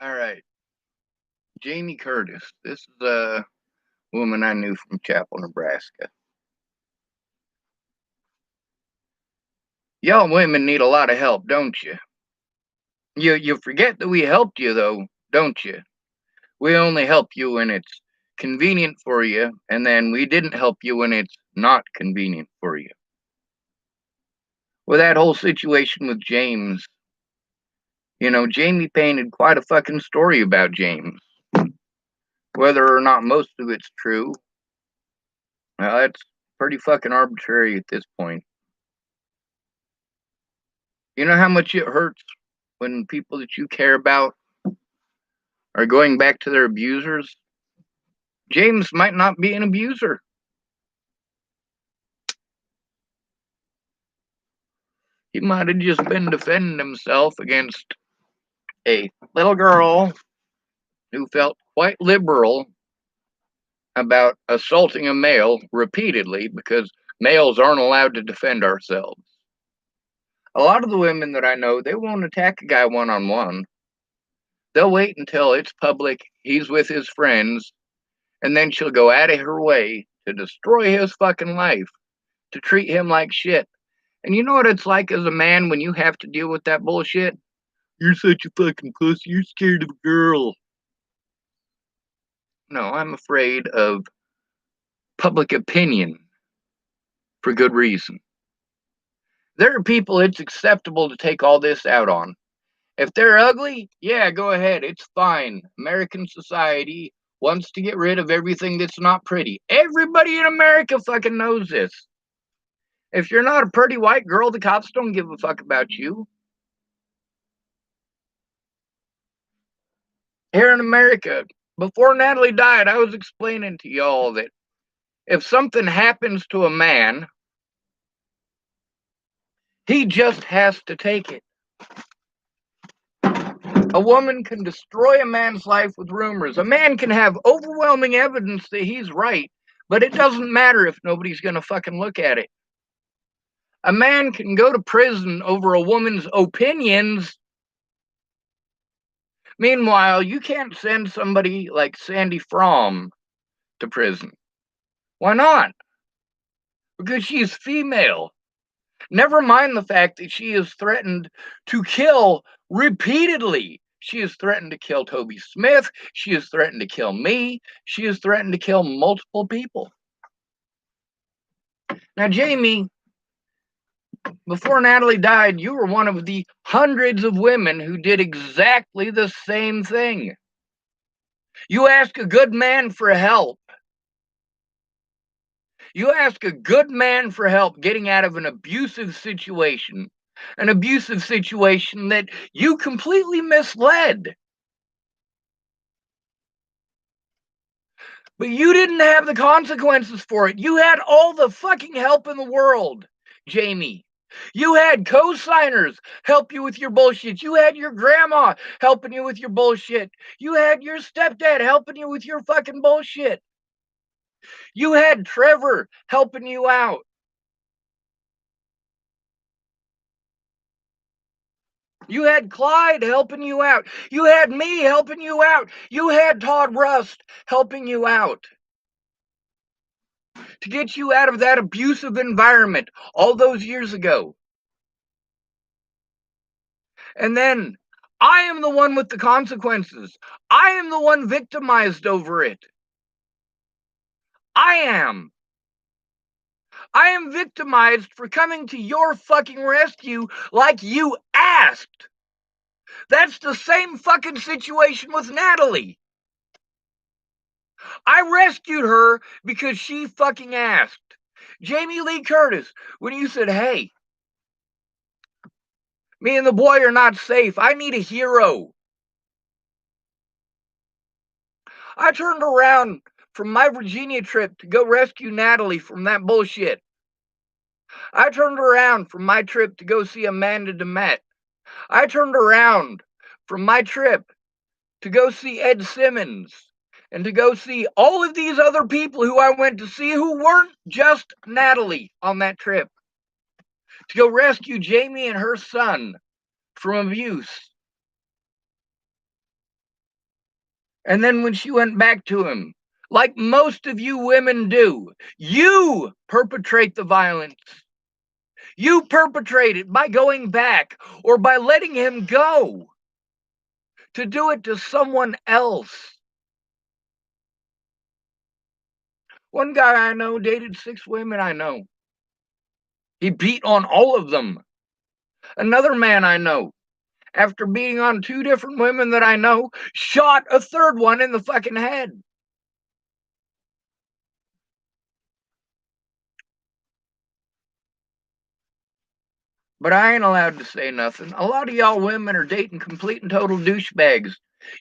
All right. Jamie Curtis. This is a woman I knew from Chapel, Nebraska. Y'all women need a lot of help, don't you? You forget that we helped you though, don't you? We only help you when it's convenient for you, and then we didn't help you when it's not convenient for you. With that whole situation with James, Jamie painted quite a fucking story about James. Whether or not most of it's true, it's pretty fucking arbitrary at this point. You know how much it hurts when people that you care about are going back to their abusers? James might not be an abuser. He might have just been defending himself against a little girl who felt quite liberal about assaulting a male repeatedly because males aren't allowed to defend ourselves. A lot of the women that I know, they won't attack a guy one on one. They'll wait until it's public, he's with his friends, and then she'll go out of her way to destroy his fucking life, to treat him like shit. And you know what it's like as a man when you have to deal with that bullshit? You're such a fucking pussy. You're scared of a girl. No, I'm afraid of public opinion for good reason. There are people it's acceptable to take all this out on. If they're ugly, yeah, go ahead. It's fine. American society wants to get rid of everything that's not pretty. Everybody in America fucking knows this. If you're not a pretty white girl, the cops don't give a fuck about you. Here in America, before Natalie died, I was explaining to y'all that if something happens to a man, he just has to take it. A woman can destroy a man's life with rumors. A man can have overwhelming evidence that he's right, but it doesn't matter if nobody's going to fucking look at it. A man can go to prison over a woman's opinions. Meanwhile, you can't send somebody like Sandy Fromm to prison. Why not? Because she's female. Never mind the fact that she is threatened to kill repeatedly. She has threatened to kill Toby Smith. She has threatened to kill me. She has threatened to kill multiple people. Now, Jamie, before Natalie died, you were one of the hundreds of women who did exactly the same thing. You ask a good man for help. You ask a good man for help getting out of an abusive situation that you completely misled. But you didn't have the consequences for it. You had all the fucking help in the world, Jamie. You had co-signers help you with your bullshit. You had your grandma helping you with your bullshit. You had your stepdad helping you with your fucking bullshit. You had Trevor helping you out. You had Clyde helping you out. You had me helping you out. You had Todd Rust helping you out to get you out of that abusive environment all those years ago. And then I am the one with the consequences. I am the one victimized over it. I am. I am victimized for coming to your fucking rescue like you asked. That's the same fucking situation with Natalie. I rescued her because she fucking asked. Jamie Lee Curtis, when you said, hey, me and the boy are not safe, I need a hero. I turned around from my Virginia trip to go rescue Natalie from that bullshit. I turned around from my trip to go see Amanda DeMett. I turned around from my trip to go see Ed Simmons and to go see all of these other people who I went to see who weren't just Natalie on that trip, to go rescue Jamie and her son from abuse. And then when she went back to him, like most of you women do, you perpetrate the violence. You perpetrate it by going back or by letting him go to do it to someone else. One guy I know dated 6 women I know. He beat on all of them. Another man I know, after beating on 2 different women that I know, shot a third one in the fucking head. But I ain't allowed to say nothing. A lot of y'all women are dating complete and total douchebags.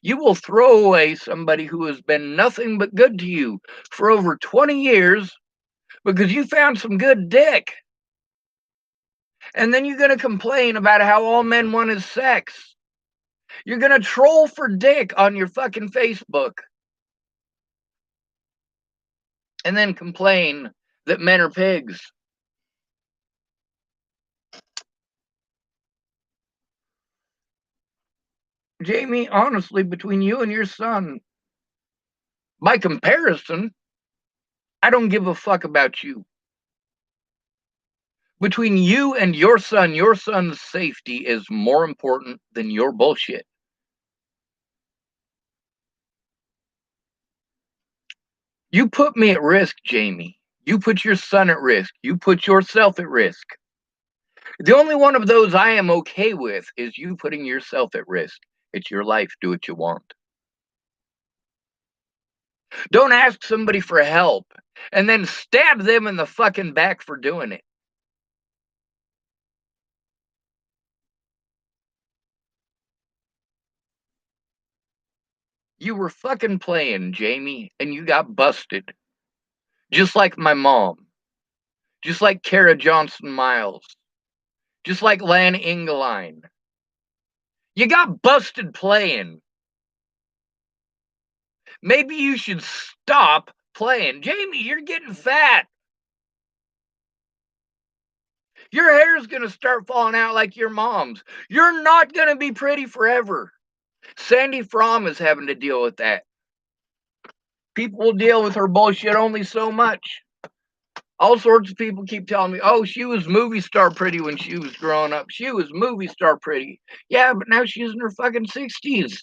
You will throw away somebody who has been nothing but good to you for over 20 years because you found some good dick. And then you're going to complain about how all men want is sex. You're going to troll for dick on your fucking Facebook. And then complain that men are pigs. Jamie, honestly, between you and your son, by comparison, I don't give a fuck about you. Between you and your son's safety is more important than your bullshit. You put me at risk, Jamie. You put your son at risk. You put yourself at risk. The only one of those I am okay with is you putting yourself at risk. It's your life. Do what you want. Don't ask somebody for help and then stab them in the fucking back for doing it. You were fucking playing, Jamie, and you got busted. Just like my mom. Just like Kara Johnson Miles. Just like Lan Engeline. You got busted playing. Maybe you should stop playing. Jamie, you're getting fat. Your hair's going to start falling out like your mom's. You're not going to be pretty forever. Sandy Fromm is having to deal with that. People will deal with her bullshit only so much. All sorts of people keep telling me, oh, she was movie star pretty when she was growing up. She was movie star pretty. Yeah, but now she's in her fucking 60s.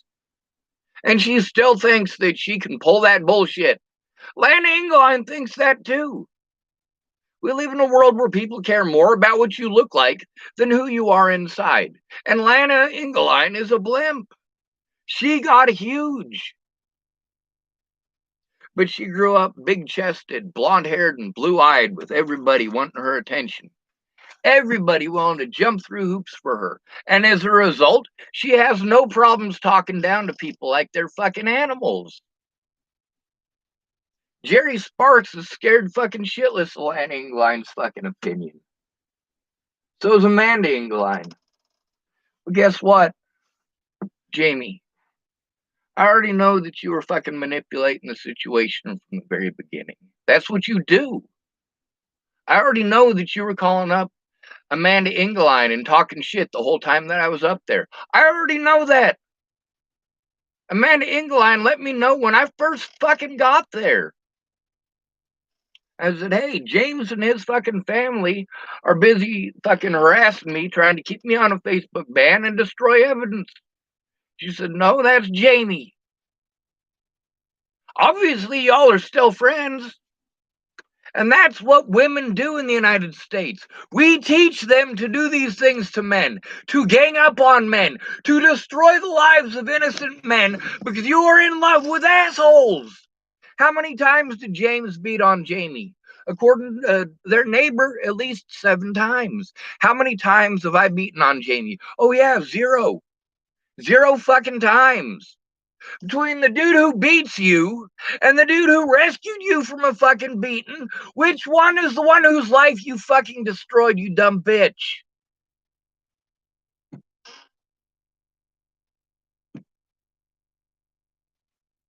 And she still thinks that she can pull that bullshit. Lana Engeline thinks that too. We live in a world where people care more about what you look like than who you are inside. And Lana Engeline is a blimp. She got huge. But she grew up big-chested, blonde-haired, and blue-eyed with everybody wanting her attention. Everybody wanted to jump through hoops for her. And as a result, she has no problems talking down to people like they're fucking animals. Jerry Sparks is scared fucking shitless of Lana Engeline's fucking opinion. So is Amanda Engeline. But guess what, Jamie? I already know that you were fucking manipulating the situation from the very beginning. That's what you do. I already know that you were calling up Amanda Engeline and talking shit the whole time that I was up there. I already know that. Amanda Engeline let me know when I first fucking got there. I said, hey, James and his fucking family are busy fucking harassing me, trying to keep me on a Facebook ban and destroy evidence. She said, no, that's Jamie. Obviously, y'all are still friends. And that's what women do in the United States. We teach them to do these things to men, to gang up on men, to destroy the lives of innocent men because you are in love with assholes. How many times did James beat on Jamie? According to their neighbor, at least 7 times. How many times have I beaten on Jamie? Oh yeah, 0. 0 fucking times. Between the dude who beats you and the dude who rescued you from a fucking beating, which one is the one whose life you fucking destroyed, you dumb bitch?